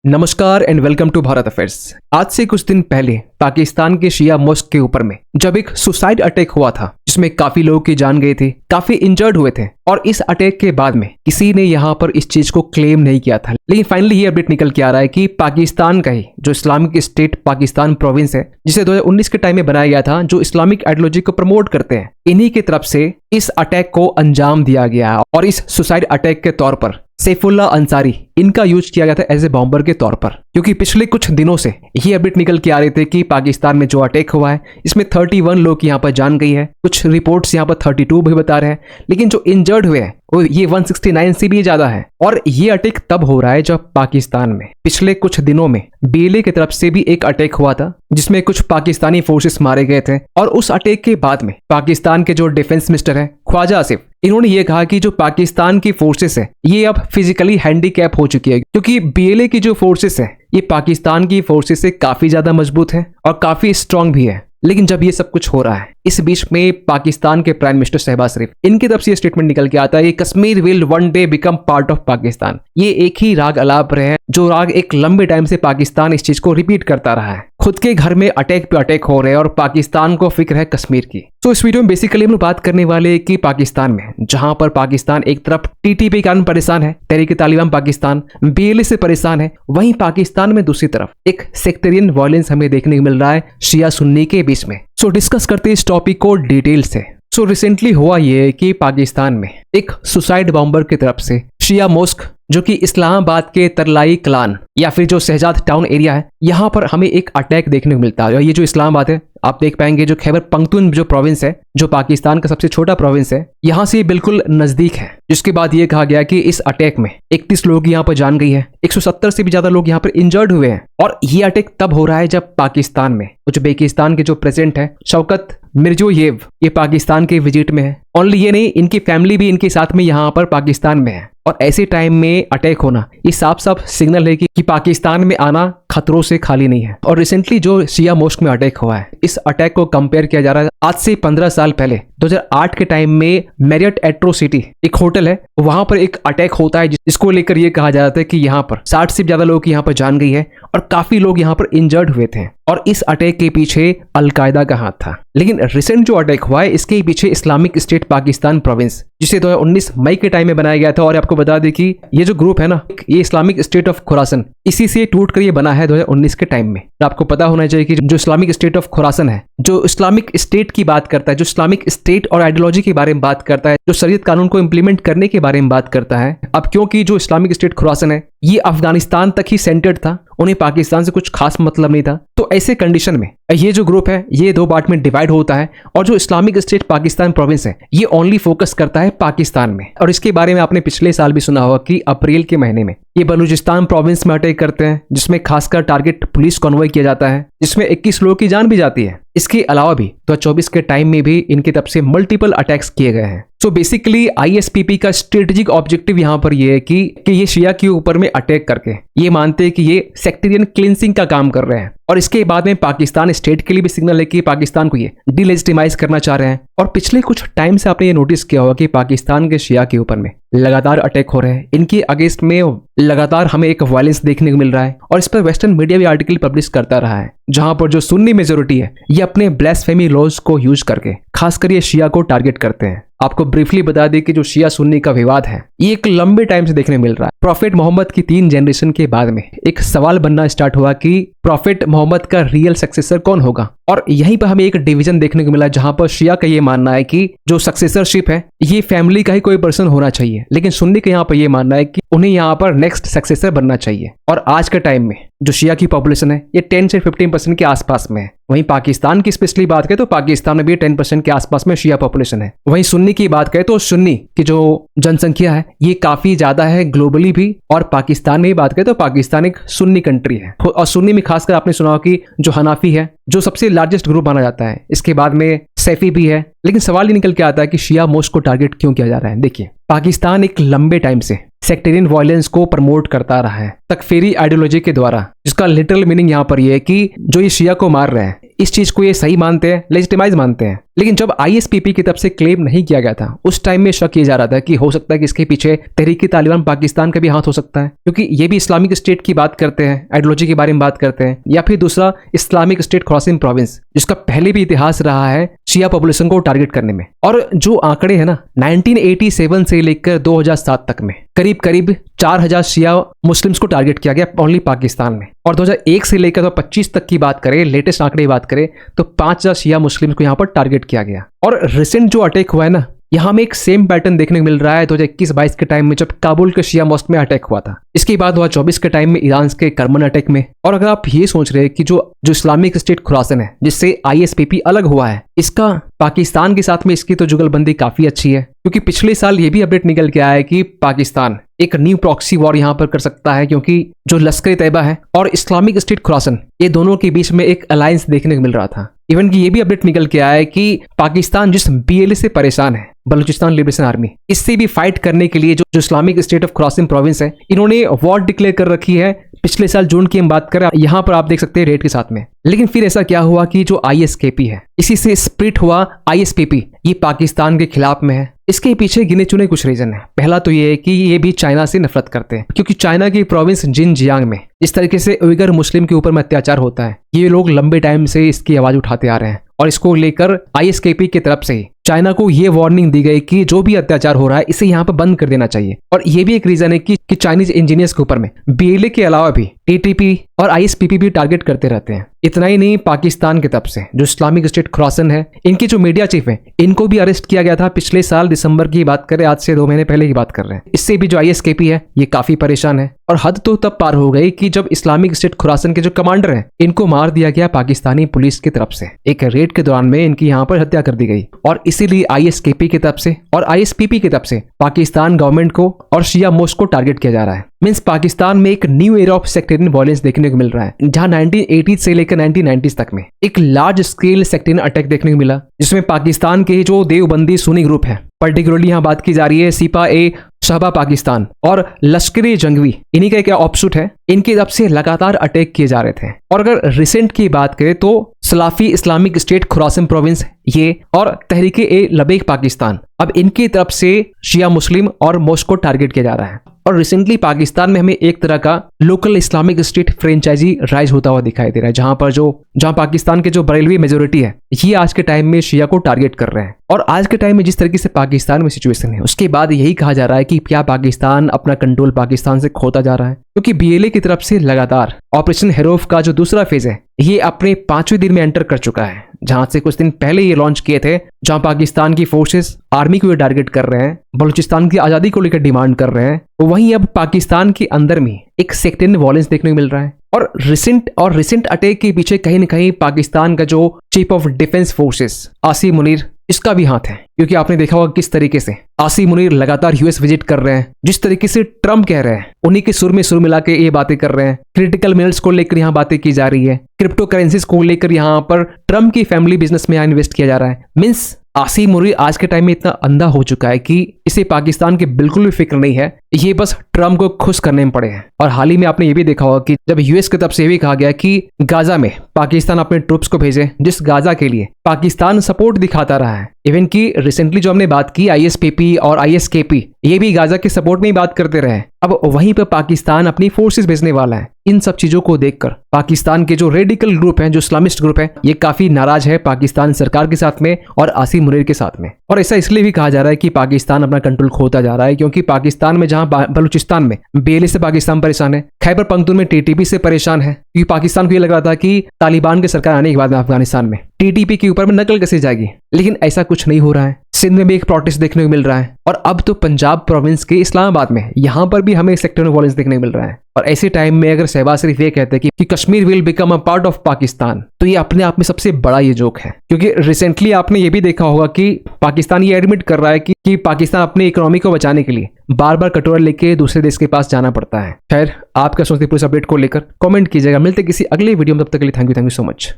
नमस्कार and welcome to Bharat affairs. आज से कुछ दिन पहले पाकिस्तान के शिया मॉस्क के ऊपर में जब एक सुसाइड अटैक हुआ था जिसमें काफी लोगों की जान गई थी, काफी इंजर्ड हुए थे और इस अटैक के बाद में किसी ने यहाँ पर इस चीज को क्लेम नहीं किया था। लेकिन फाइनली ये अपडेट निकल के आ रहा है कि पाकिस्तान का ही जो इस्लामिक स्टेट पाकिस्तान प्रोविंस है, जिसे 2019 के टाइम में बनाया गया था, जो इस्लामिक आइडियोलॉजी को प्रमोट करते हैं, इन्हीं की तरफ से इस अटैक को अंजाम दिया गया और इस सुसाइड अटैक के तौर पर सैफुल्लाह अंसारी इनका यूज किया गया था एज ए बॉम्बर के तौर पर। क्योंकि पिछले कुछ दिनों से ये अपडेट निकल के आ रहे थे कि पाकिस्तान में जो अटैक हुआ है इसमें 31 लोग यहाँ पर जान गई है, कुछ रिपोर्ट्स यहाँ पर 32 भी बता रहे हैं, लेकिन जो इंजर्ड हुए हैं वो ये 169 से भी ज्यादा है। और ये अटैक तब हो रहा है जब पाकिस्तान में पिछले कुछ दिनों में बीएलए की तरफ से भी एक अटैक हुआ था जिसमें कुछ पाकिस्तानी फोर्सेस मारे गए थे। और उस अटैक के बाद में पाकिस्तान के जो डिफेंस मिनिस्टर है ख्वाजा आसिफ, इन्होंने ये कहा कि जो पाकिस्तान की फोर्सेस है ये अब फिजिकली हैंडीकैप हो चुकी है, क्योंकि बीएलए की जो फोर्सेस है ये पाकिस्तान की फोर्सेस से काफी ज्यादा मजबूत है और काफी स्ट्रांग भी है। लेकिन जब ये सब कुछ हो रहा है, इस बीच में पाकिस्तान के प्राइम मिनिस्टर शहबाज शरीफ, इनकी तरफ से ये स्टेटमेंट निकल के आता है कि Kashmir will one day become part of Pakistan. ये एक ही राग अलाप रहे हैं, जो राग एक लंबे टाइम से पाकिस्तान इस चीज को रिपीट करता रहा है। खुद के घर में अटैक पे अटैक हो रहे हैं और पाकिस्तान को फिक्र है कश्मीर की। तो इस वीडियो में बेसिकली हम लोग बात करने वाले हैं कि पाकिस्तान में जहां पर पाकिस्तान एक तरफ टीटीपी के कारण परेशान है, तहरीक-ए-तालिबान पाकिस्तान बीएलए से परेशान है, वहीं पाकिस्तान में दूसरी तरफ एक सेक्टेरियन वायलेंस हमें देखने को मिल रहा है शिया सुन्नी के बीच में। सो डिस्कस करते हैं इस टॉपिक को डिटेल से। सो रिसेंटली हुआ ये कि पाकिस्तान में एक सुसाइड बॉम्बर की तरफ से शिया मॉस्क, जो कि इस्लामाबाद के तरलाई क्लान या फिर जो शहजाद टाउन एरिया है, यहाँ पर हमें एक अटैक देखने को मिलता है। और ये जो इस्लामाबाद है, आप देख पाएंगे जो खैबर पख्तून जो प्रोविंस है, जो पाकिस्तान का सबसे छोटा प्रोविंस है, यहाँ से बिल्कुल नजदीक है। जिसके बाद ये कहा गया कि इस अटैक में 31 लोग यहाँ पर जान गई है, 170 से भी ज्यादा लोग यहाँ पर इंजर्ड हुए हैं। और ये अटैक तब हो रहा है जब पाकिस्तान में उज्बेकिस्तान के जो प्रेसिडेंट है शौकत मिर्जियोयेव, ये पाकिस्तान के विजिट में है। ओनली ये नहीं, इनकी फैमिली भी इनके साथ में यहाँ पर पाकिस्तान में है। और ऐसे टाइम में अटैक होना ये साफ साफ सिग्नल है कि पाकिस्तान में आना खतरों से खाली नहीं है। और रिसेंटली जो शिया मॉस्क में अटैक हुआ है, इस अटैक को कंपेयर किया जा रहा है आज से 15 साल पहले 2008 के टाइम में मैरियट एट्रोसिटी एक होटल है, वहां पर एक अटैक होता है जिसको लेकर ये कहा जाता है कि यहाँ पर 60 से ज्यादा लोग यहाँ पर जान गई है और काफी लोग यहाँ पर इंजर्ड हुए थे। और इस अटैक के पीछे अलकायदा का हाथ था। लेकिन रिसेंट जो अटैक हुआ है इसके पीछे इस्लामिक स्टेट पाकिस्तान प्रोविंस, जिसे 2019 मई के टाइम में बनाया गया था। और आपको बता दें कि ये जो ग्रुप है ना, ये इस्लामिक स्टेट ऑफ खुरासन, इसी से टूट कर ये बना है 2019 के टाइम में। आपको पता होना चाहिए कि जो इस्लामिक स्टेट ऑफ खुरासन है, जो इस्लामिक स्टेट की बात करता है, जो इस्लामिक स्टेट और आइडियोलॉजी के बारे में बात करता है, जो शरीयत कानून को इंप्लीमेंट करने के बारे में बात करता है। अब क्योंकि जो इस्लामिक स्टेट खुरासन है ये अफगानिस्तान तक ही सेंटर्ड था, उन्हें पाकिस्तान से कुछ खास मतलब नहीं था, तो ऐसे कंडीशन में ये जो ग्रुप है ये दो पार्ट में डिवाइड होता है। और जो इस्लामिक स्टेट पाकिस्तान प्रोविंस है ये ओनली फोकस करता है पाकिस्तान में। और इसके बारे में आपने पिछले साल भी सुना होगा कि अप्रैल के महीने में ये बलूचिस्तान प्रोविंस में अटैक करते हैं, जिसमें खासकर टारगेट पुलिस कॉन्वॉय किया जाता है, जिसमें 21 लोगों की जान भी जाती है। इसके अलावा भी 2024 के टाइम में भी इनकी तरफ से मल्टीपल अटैक्स किए गए हैं। सो बेसिकली आईएसपीपी का स्ट्रेटेजिक ऑब्जेक्टिव यहाँ पर ये है कि ये शिया के ऊपर में अटैक करके ये मानते हैं कि ये सेक्टेरियन क्लींसिंग का काम कर रहे हैं। और इसके बाद में पाकिस्तान स्टेट के लिए भी सिग्नल है कि पाकिस्तान को ये डिलेजिटिमाइज करना चाह रहे हैं। और पिछले कुछ टाइम से आपने ये नोटिस किया होगा कि पाकिस्तान के शिया के ऊपर में लगातार अटैक हो रहे हैं, इनके अगेंस्ट में लगातार हमें एक वायलेंस देखने को मिल रहा है। और इस पर वेस्टर्न मीडिया भी आर्टिकल पब्लिश करता रहा है, जहां पर जो सुन्नी मेजोरिटी है ये अपने ब्लास्फेमी लॉज को यूज करके खासकर ये शिया को टारगेट करते हैं। आपको ब्रीफली बता दें कि जो शिया सुन्नी का विवाद है ये एक लंबे टाइम से देखने मिल रहा है। प्रॉफेट मोहम्मद की 3 जनरेशन के बाद में एक सवाल बनना स्टार्ट हुआ कि प्रॉफेट मोहम्मद का रियल सक्सेसर कौन होगा। और यहीं पर हमें एक डिवीजन देखने को मिला, जहां पर शिया का ये मानना है कि जो सक्सेसरशिप है ये फैमिली का ही कोई पर्सन होना चाहिए, लेकिन सुन्नी का यहाँ पर ये मानना है कि उन्हें यहाँ पर नेक्स्ट सक्सेसर बनना चाहिए। और आज के टाइम में जो शिया की पॉपुलेशन है ये 10 से 15% के आसपास में है। वहीं पाकिस्तान की स्पेशली बात करें तो पाकिस्तान में भी 10% के आसपास में शिया पॉपुलेशन है। वहीं सुन्नी की बात करें तो सुन्नी की जो जनसंख्या है ये काफी ज्यादा है ग्लोबली भी। और पाकिस्तान में बात करें तो पाकिस्तान एक सुन्नी कंट्री है। और सुन्नी में खासकर आपने सुना हो कि जो हनाफी है जो सबसे लार्जेस्ट ग्रुप माना जाता है, इसके बाद में सैफी भी है। लेकिन सवाल ये निकल के आता है कि शिया मॉस्क को टारगेट क्यों किया जा रहा है। देखिए, पाकिस्तान एक लंबे टाइम से सेक्टेरियन वायलेंस को प्रमोट करता रहा है तकफीरी आइडियोलॉजी के द्वारा, जिसका लिटरल मीनिंग यहाँ पर ये है कि जो ये शिया को मार रहे हैं इस चीज को ये सही मानते हैं, लेजिटिमाइज मानते हैं। लेकिन जब आईएसपीपी की तरफ से क्लेम नहीं किया गया था उस टाइम में शक किया जा रहा था कि हो सकता है कि इसके पीछे तहरीक तालिबान पाकिस्तान का भी हाथ हो सकता है, क्योंकि ये भी इस्लामिक स्टेट की बात करते हैं, आइडियोलॉजी के बारे में बात करते हैं। या फिर दूसरा इस्लामिक स्टेट खुरासान प्रोविंस, जिसका पहले भी इतिहास रहा है शिया पॉपुलेशन को टारगेट करने में। और जो आंकड़े हैं ना 1987 से लेकर 2007 तक में करीब करीब 4000 शिया मुस्लिम्स को टारगेट किया गया ओनली पाकिस्तान में। और 2001 से लेकर 2025 तक की बात करें, लेटेस्ट आंकड़े की बात करें तो 5000 शिया मुस्लिम्स को यहाँ पर टारगेट किया गया। और रिसेंट जो अटैक हुआ है ना, यहाँ में एक सेम पैटर्न देखने को मिल रहा है 2021-22 के टाइम में जब काबुल के शिया मॉस्क में अटैक हुआ था। इसके बाद 2024 के टाइम में ईरान के करमन अटैक में। और अगर आप ये सोच रहे हैं कि जो इस्लामिक स्टेट खुरासान है जिससे आईएसपीपी अलग हुआ है, इसका पाकिस्तान के साथ में इसकी तो जुगलबंदी काफी अच्छी है, क्योंकि पिछले साल ये भी अपडेट निकल के आया है कि पाकिस्तान एक न्यू प्रॉक्सी वॉर यहाँ पर कर सकता है, क्योंकि जो लश्कर तैयबा है और इस्लामिक स्टेट खुरासान ये दोनों के बीच में एक अलायंस देखने को मिल रहा था। इवन कि ये भी अपडेट निकल के आया है कि पाकिस्तान जिस बीएलए से परेशान है, बलूचिस्तान लिबरेशन आर्मी, इससे भी फाइट करने के लिए जो Islamic state of Khorasan province है, इन्होंने वॉर डिक्लेयर कर रखी है। पिछले साल जून की हम बात करें, यहाँ पर आप देख सकते हैं रेट के साथ में। लेकिन फिर ऐसा क्या हुआ कि जो आईएसकेपी है, इसी से स्प्लिट हुआ आईएसपीपी, ये पाकिस्तान के खिलाफ में है। इसके पीछे गिने चुने कुछ रीजन है। पहला तो ये है कि ये भी चाइना से नफरत करते हैं, क्योंकि चाइना की प्रोविंस जिनजियांग में इस तरीके से उइगर मुस्लिम के ऊपर में अत्याचार होता है, ये लोग लंबे टाइम से इसकी आवाज उठाते आ रहे हैं। और इसको लेकर आईएसकेपी की तरफ से चाइना को ये वार्निंग दी गई कि जो भी अत्याचार हो रहा है इसे यहाँ पर बंद कर देना चाहिए। और ये भी एक रीजन है कि चाइनीज इंजीनियर्स के ऊपर में बीएलए के अलावा भी टीटीपी और आईएसपीपी भी टारगेट करते रहते हैं। इतना ही नहीं, पाकिस्तान की तरफ से जो इस्लामिक स्टेट खुरासान है, इनकी जो मीडिया चीफ है, इनको भी अरेस्ट किया गया था पिछले साल दिसंबर की बात करें, आज से 2 महीने पहले की बात कर रहे हैं। इससे भी जो आईएसकेपी है ये काफी परेशान है। और हद तो तब पार हो गई कि जब इस्लामिक स्टेट खुरासान के जो कमांडर हैं, इनको मार दिया गया पाकिस्तानी पुलिस की तरफ से। एक रेड के दौरान में इनकी यहाँ पर हत्या कर दी गई। और इसीलिए आईएसकेपी की तरफ से और आईएसपीपी की तरफ से पाकिस्तान गवर्नमेंट को और शिया मोस्क को टारगेट किया जा रहा है। मींस पाकिस्तान में एक new era of sectarian violence देखने को मिल रहा है, जहां 1980 से लेकर 1990 तक में एक लार्ज स्केल सेक्टेरियन अटैक देखने को मिला, जिसमें पाकिस्तान के जो देवबंदी सुन्नी ग्रुप है, पर्टिकुलरली यहाँ बात की जा रही है सिपा ए शहबा पाकिस्तान और लश्कर जंगवी, इन्हीं का क्या ऑप्शूट है, इनकी तरफ से लगातार अटैक किए जा रहे थे। और अगर रिसेंट की बात करें तो Salafi Islamic State Khorasan province ये और तहरीक ए लबैक पाकिस्तान, अब इनकी तरफ से शिया मुस्लिम और मोस्क को टारगेट किया जा रहा है। और रिसेंटली पाकिस्तान में हमें एक तरह का local Islamic State franchise rise होता हुआ दिखाई दे रहा है, जहां पाकिस्तान के जो बरेलवी मेजोरिटी है ये आज के टाइम में शिया को टारगेट कर रहे हैं। और आज के टाइम में जिस तरीके से पाकिस्तान में सिचुएशन है, उसके बाद यही कहा जा रहा है कि क्या पाकिस्तान अपना कंट्रोल पाकिस्तान से खोता जा रहा है, क्योंकि बीएलए की तरफ से लगातार ऑपरेशन हेरोफ का जो दूसरा फेज है ये अपने 5वें दिन में एंटर कर चुका है, जहां से कुछ दिन पहले ये लॉन्च किए थे, जहां पाकिस्तान की फोर्सेस आर्मी को ये टारगेट कर रहे हैं, बलूचिस्तान की आजादी को लेकर डिमांड कर रहे हैं। वहीं अब पाकिस्तान के अंदर में एक सेक्टेरियन वायलेंस देखने को मिल रहा है। और रिसेंट अटैक के पीछे कहीं न कहीं पाकिस्तान का जो chief of defence forces Asim Munir, इसका भी हाथ है, क्योंकि आपने देखा होगा किस तरीके से आसिम मुनीर लगातार यूएस विजिट कर रहे हैं, जिस तरीके से ट्रम्प कह रहे हैं उन्हीं के सुर में सुर मिला के ये बातें कर रहे हैं। क्रिटिकल मिनरल्स को लेकर यहाँ बातें की जा रही है, क्रिप्टो करेंसीज को लेकर यहाँ पर ट्रम्प की फैमिली बिजनेस में इन्वेस्ट किया जा रहा है। मीन्स आसिम मुनीर आज के टाइम में इतना अंधा हो चुका है कि इसे पाकिस्तान की बिल्कुल भी फिक्र नहीं है, ये बस ट्रम्प को खुश करने में पड़े हैं। और हाल ही में आपने ये भी देखा होगा कि जब यूएस की तरफ से भी कहा गया कि गाजा में पाकिस्तान अपने ट्रूप्स को भेजे, जिस गाजा के लिए पाकिस्तान सपोर्ट दिखाता रहा है। इवन कि रिसेंटली जो हमने बात की आईएसपीपी और आईएसकेपी, ये भी गाजा के सपोर्ट में ही बात करते रहे। अब वहीं पर पाकिस्तान अपनी फोर्सेस भेजने वाला है। इन सब चीजों को देखकर पाकिस्तान के जो रेडिकल ग्रुप हैं, जो इस्लामिस्ट ग्रुप हैं, ये काफी नाराज है पाकिस्तान सरकार के साथ में और आसिम मुनीर के साथ में। और ऐसा इसलिए भी कहा जा रहा है कि पाकिस्तान अपना कंट्रोल खोता जा रहा है, क्योंकि पाकिस्तान में जहां बलूचिस्तान में बीएलए से पाकिस्तान परेशान है, खैबर पख्तूनख्वा में टीटीपी से परेशान है, क्योंकि पाकिस्तान को ये लग रहा था कि तालिबान की सरकार आने के बाद में अफगानिस्तान में टीटीपी के ऊपर में नकल कसी जाएगी, लेकिन ऐसा कुछ नहीं हो रहा है। सिंध में भी एक प्रोटेस्ट देखने को मिल रहा है, और अब तो पंजाब प्रोविंस के इस्लामाबाद में यहाँ पर भी हमें सेक्टर वायलेंस देखने को मिल रहा है। और ऐसे टाइम में अगर शहबाज शरीफ ये कहते हैं कि Kashmir will become a part of Pakistan, तो ये अपने आप में सबसे बड़ा ये जोक है। क्योंकि रिसेंटली आपने ये भी देखा होगा कि पाकिस्तान ये एडमिट कर रहा है कि पाकिस्तान अपनी इकोनॉमी को बचाने के लिए बार बार कटोरा लेके दूसरे देश के पास जाना पड़ता है। खैर, आप क्या सोचते हैं पूरे अपडेट को लेकर कमेंट कीजिएगा। मिलते किसी अगले वीडियो में, तब तक के लिए थैंक यू सो मच।